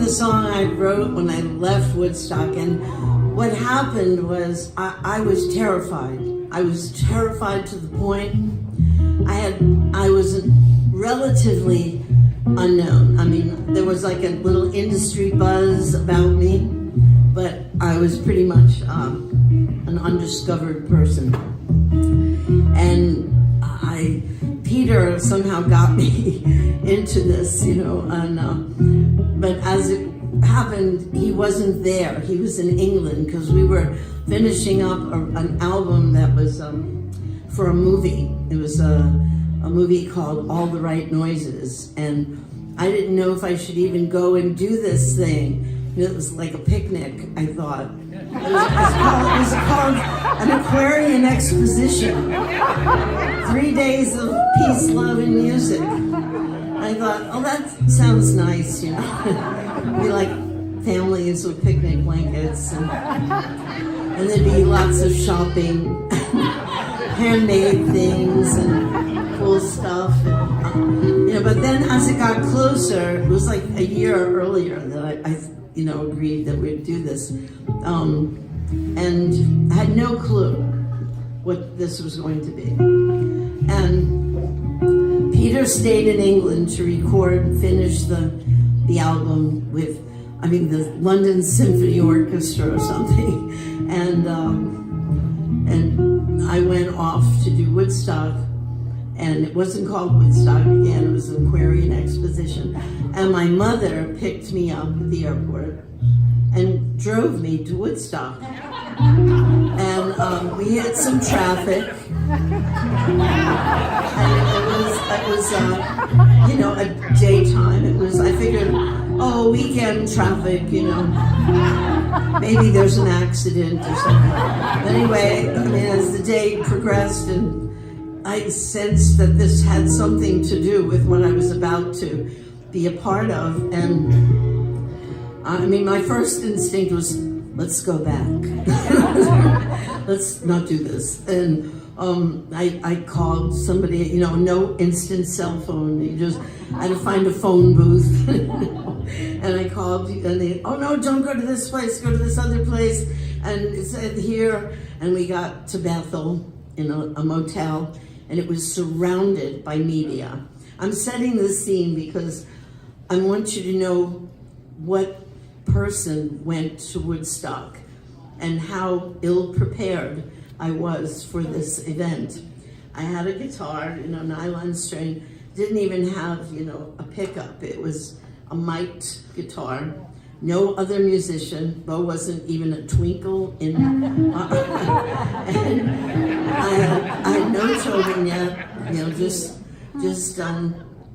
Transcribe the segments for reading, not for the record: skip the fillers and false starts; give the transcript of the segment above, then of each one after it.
the song I wrote when I left Woodstock, and what happened was I was terrified. I was terrified to the point I was relatively unknown. I mean, there was like a little industry buzz about me, but I was pretty much an undiscovered person. And Peter somehow got me into this, but as it happened, he wasn't there. He was in England because we were finishing up an album that was for a movie. It was a movie called All the Right Noises, and I didn't know if I should even go and do this thing. It was like a picnic, I thought. It was called an Aquarian Exposition. 3 days of peace, love, and music. I thought, oh, that sounds nice, Be like families with picnic blankets, and there'd be lots of shopping, handmade things, and cool stuff. But then as it got closer, it was like a year earlier that I agreed that we'd do this. And I had no clue what this was going to be. And Peter stayed in England to record and finish the album with, the London Symphony Orchestra or something. And I went off to do Woodstock. And it wasn't called Woodstock again, it was an Aquarian Exposition. And my mother picked me up at the airport and drove me to Woodstock. And we hit some traffic. And it was a daytime. I figured, weekend traffic, maybe there's an accident or something. But anyway, as the day progressed, and I sensed that this had something to do with what I was about to be a part of. And my first instinct was, let's go back. Let's not do this. And I called somebody, no instant cell phone. I had to find a phone booth. And I called, and they, oh no, don't go to this place, go to this other place. And it said here, and we got to Bethel in a motel. And it was surrounded by media. I'm setting this scene because I want you to know what person went to Woodstock and how ill-prepared I was for this event. I had a guitar, nylon string, didn't even have, a pickup. It was a mic'd guitar. No other musician. Bo wasn't even a twinkle in. And I had no children yet. Just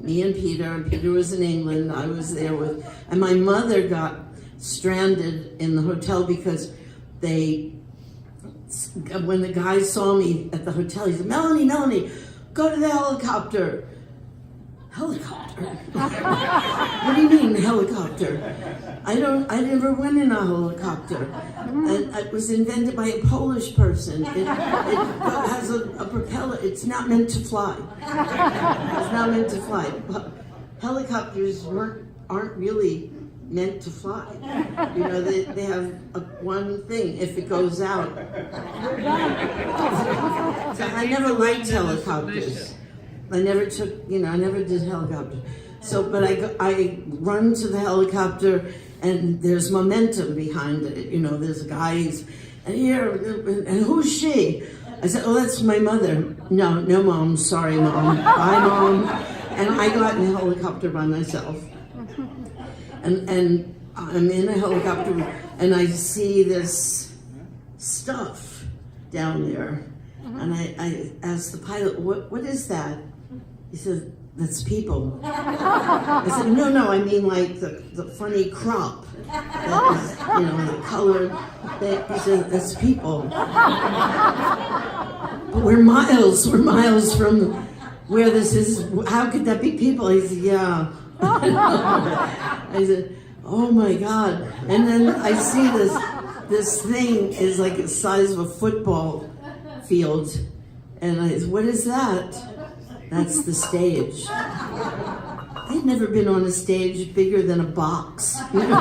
me and Peter. Peter was in England. I was there with, and my mother got stranded in the hotel because when the guy saw me at the hotel, he said, Melanie, go to the helicopter. Helicopter? What do you mean, helicopter? I never went in a helicopter. And it was invented by a Polish person. It has a propeller. It's not meant to fly. It's not meant to fly. Helicopters aren't really meant to fly. They have one thing. If it goes out. So I never liked helicopters. I never did helicopter. So, but I run to the helicopter, and there's momentum behind it. There's guys, and who's she? I said, oh, that's my mother. No, Mom, sorry, Mom. Bye, Mom. And I got in a helicopter by myself. And I'm in a helicopter, and I see this stuff down there. And I asked the pilot, what is that? He said, that's people. I said, no, I mean like the funny crop. That is, the color. He said, that's people. But we're miles from where this is. How could that be people? He said, yeah. I said, oh my God. And then I see this thing is like the size of a football field. And I said, what is that? That's the stage. I'd never been on a stage bigger than a box. You know?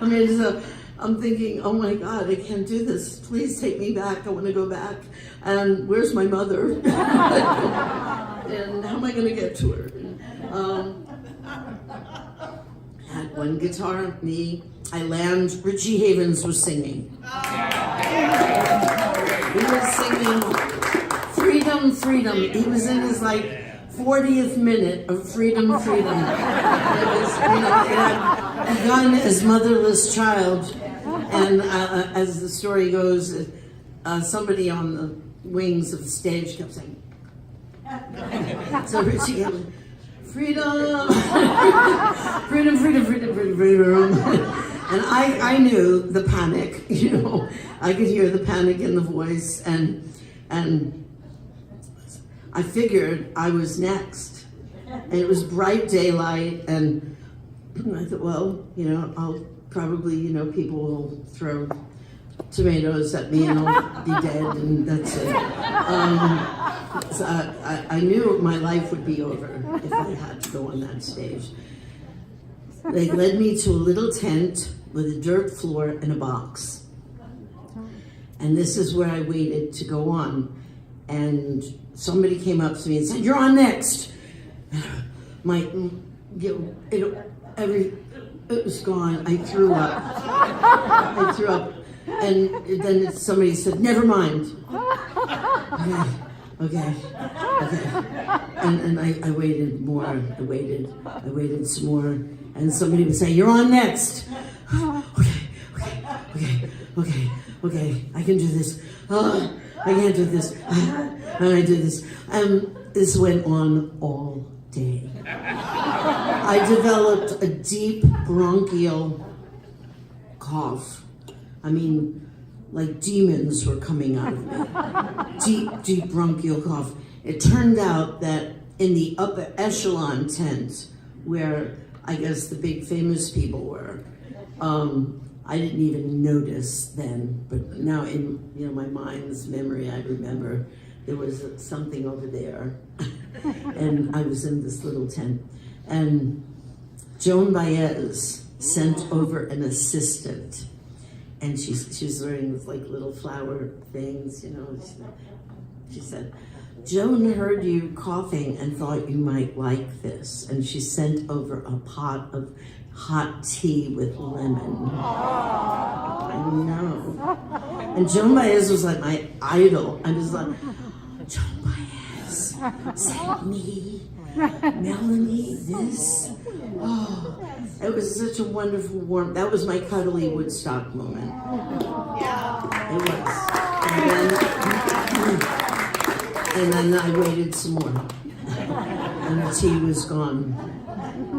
I mean, so I'm thinking, oh my God, I can't do this. Please take me back. I want to go back. And where's my mother? And how am I going to get to her? Had one guitar, me. I land. Richie Havens was singing. He was singing Freedom, Freedom. He was in his 40th minute of Freedom, Freedom. It was, you know, he had begun as motherless child, and as the story goes, somebody on the wings of the stage kept saying, so Richie kept, freedom, freedom, freedom, freedom, freedom, freedom. And I knew the panic, you know. I could hear the panic in the voice, and I figured I was next. And it was bright daylight, and I thought, well, you know, I'll probably, you know, people will throw tomatoes at me and I'll be dead, and that's it. So I knew my life would be over if I had to go on that stage. They led me to a little tent with a dirt floor and a box. And this is where I waited to go on. And somebody came up to me and said, "You're on next." It was gone. I threw up. And then somebody said, "Never mind." Okay. And I waited more. I waited some more. And somebody would say, "You're on next." Okay. I can do this. I can't do this. I do this. This went on all day. I developed a deep bronchial cough. I mean, like demons were coming out of me. Deep bronchial cough. It turned out that in the upper echelon tent, where I guess the big famous people were, I didn't even notice then, but now in my mind's memory, I remember there was something over there, and I was in this little tent, and Joan Baez sent over an assistant, and she's wearing these little flower things, you know. She said, "Joan heard you coughing and thought you might like this," and she sent over a pot of hot tea with lemon. I know. And Joan Baez was like my idol. I was like, Joan Baez sent me, Melanie, this. Oh, it was such a wonderful warmth. That was my cuddly Woodstock moment. It was. And then I waited some more. And the tea was gone.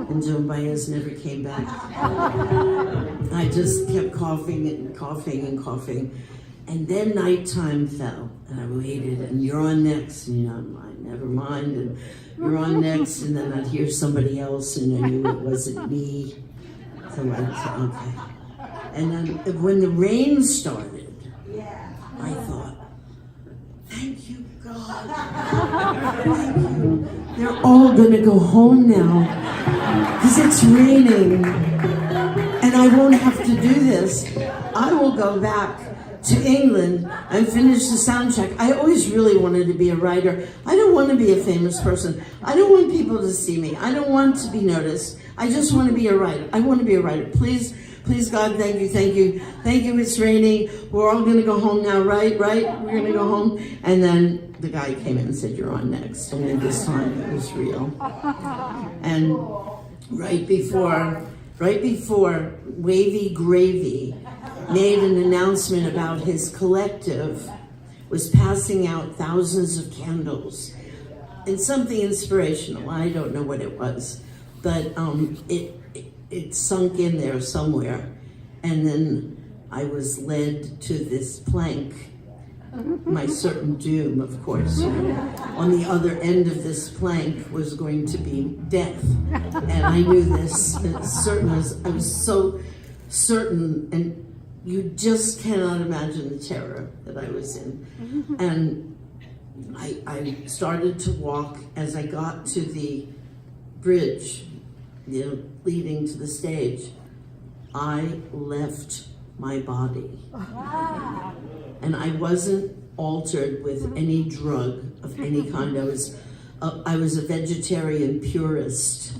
And Joan Baez never came back. I just kept coughing and coughing and coughing. And then nighttime fell, and I waited, and "You're on next," and never mind, and "You're on next," and then I'd hear somebody else, and I knew it wasn't me. So I said, okay. And then when the rain started, I thought, thank you, God. Thank you. They're all gonna go home now, because it's raining, and I won't have to do this. I will go back to England and finish the sound check. I always really wanted to be a writer. I don't want to be a famous person. I don't want people to see me. I don't want to be noticed. I just want to be a writer. I want to be a writer. Please, God, thank you. It's raining. We're all going to go home now, right? We're going to go home. And then the guy came in and said, "You're on next." And then this time it was real. And right before Wavy Gravy made an announcement about his collective was passing out thousands of candles and something inspirational. I don't know what it was, but it sunk in there somewhere. And then I was led to this plank, my certain doom, of course. On the other end of this plank was going to be death. And I knew this as certain as I was so certain, and you just cannot imagine the terror that I was in. And I started to walk. As I got to the bridge, leading to the stage, I left my body. And I wasn't altered with any drug of any kind. I was a vegetarian purist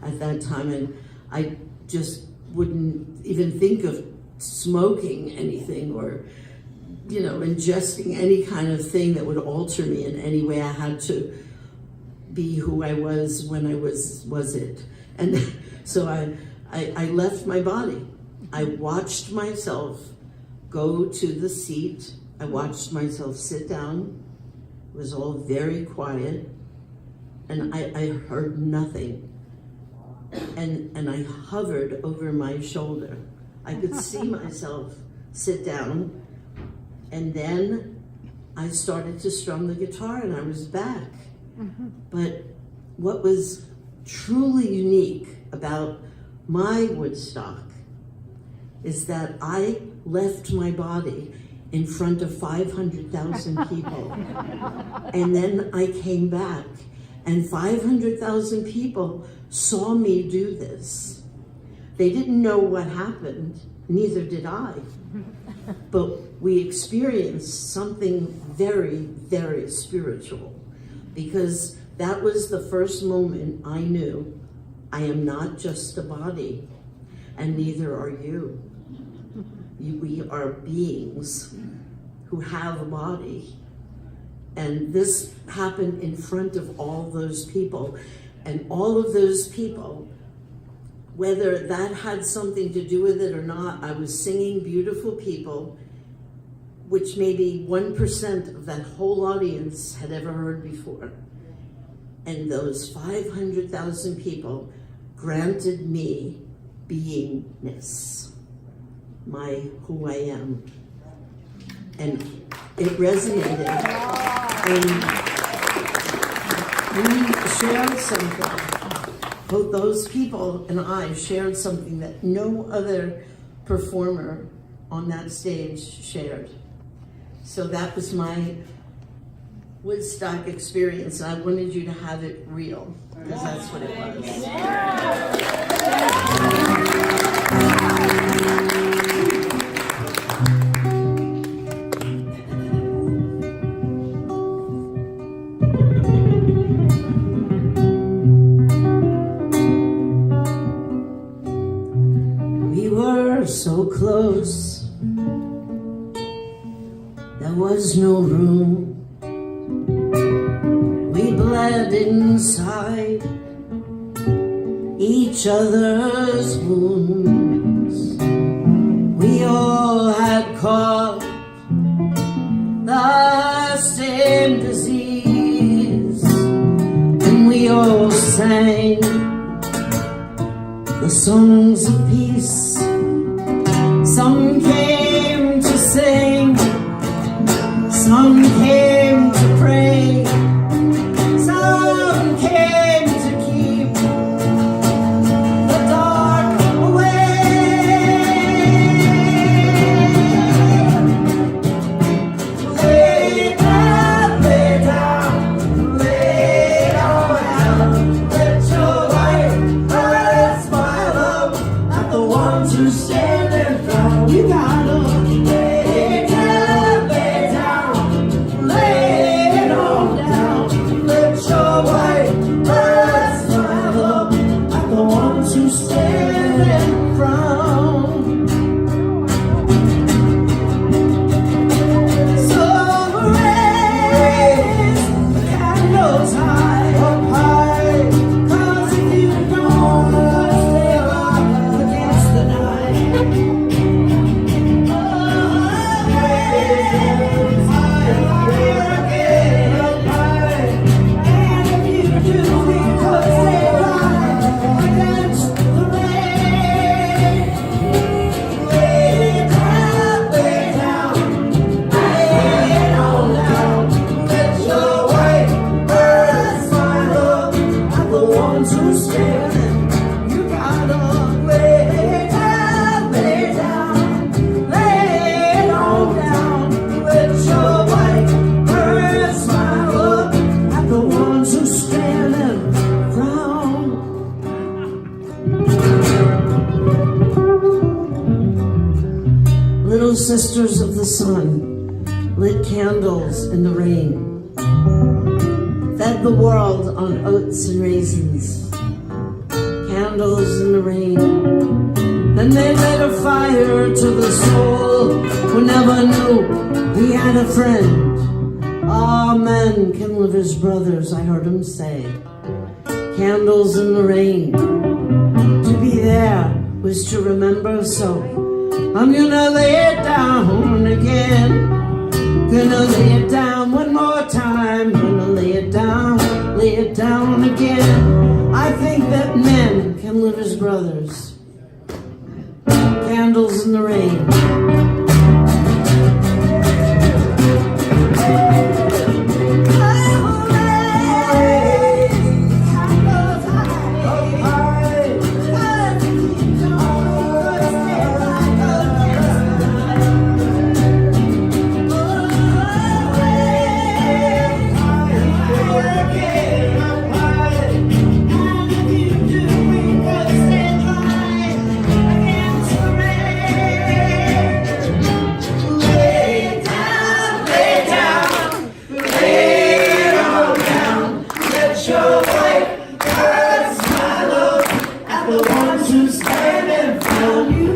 at that time, and I just wouldn't even think of smoking anything or ingesting any kind of thing that would alter me in any way. I had to be who I was when I was it. And so I left my body. I watched myself go to the seat. I watched myself sit down. It was all very quiet. And I heard nothing. And I hovered over my shoulder. I could see myself sit down. And then I started to strum the guitar and I was back. But what was truly unique about my Woodstock is that I left my body in front of 500,000 people. And then I came back and 500,000 people saw me do this. They didn't know what happened, neither did I. But we experienced something very, very spiritual, because that was the first moment I knew I am not just a body, and neither are you. We are beings who have a body. And this happened in front of all those people. And all of those people, whether that had something to do with it or not, I was singing beautiful people, which maybe 1% of that whole audience had ever heard before. And those 500,000 people granted me beingness, who I am. And it resonated. And we shared something. Both those people and I shared something that no other performer on that stage shared. So that was my Woodstock experience. I wanted you to have it real, because that's what it was. We were so close, there was no room. We bled inside each other's wounds. We all had caught the same disease, and we all sang the songs of peace. Some came to sing, some came to pray, some came to keep the dark away. Lay down, lay down, lay down. Let your white eyes smile up at the ones who stand their ground. You gotta lay down, lay down, lay it all down. Let your white eyes smile up at the ones who stand and frown. So raise the candles high, up high, 'cause if you don't stay alive against the night, Little sisters of the sun lit candles in the rain, fed the world on oats and raisins, candles in the rain. Then they lit a fire to the soul who never knew he had a friend. All men can live as brothers, I heard him say. Candles in the rain. To be there was to remember, so I'm gonna lay it down again. Gonna lay it down one more time. Gonna lay it down again. I think that men can live as brothers. Candles in the rain. The ones who stand and found you.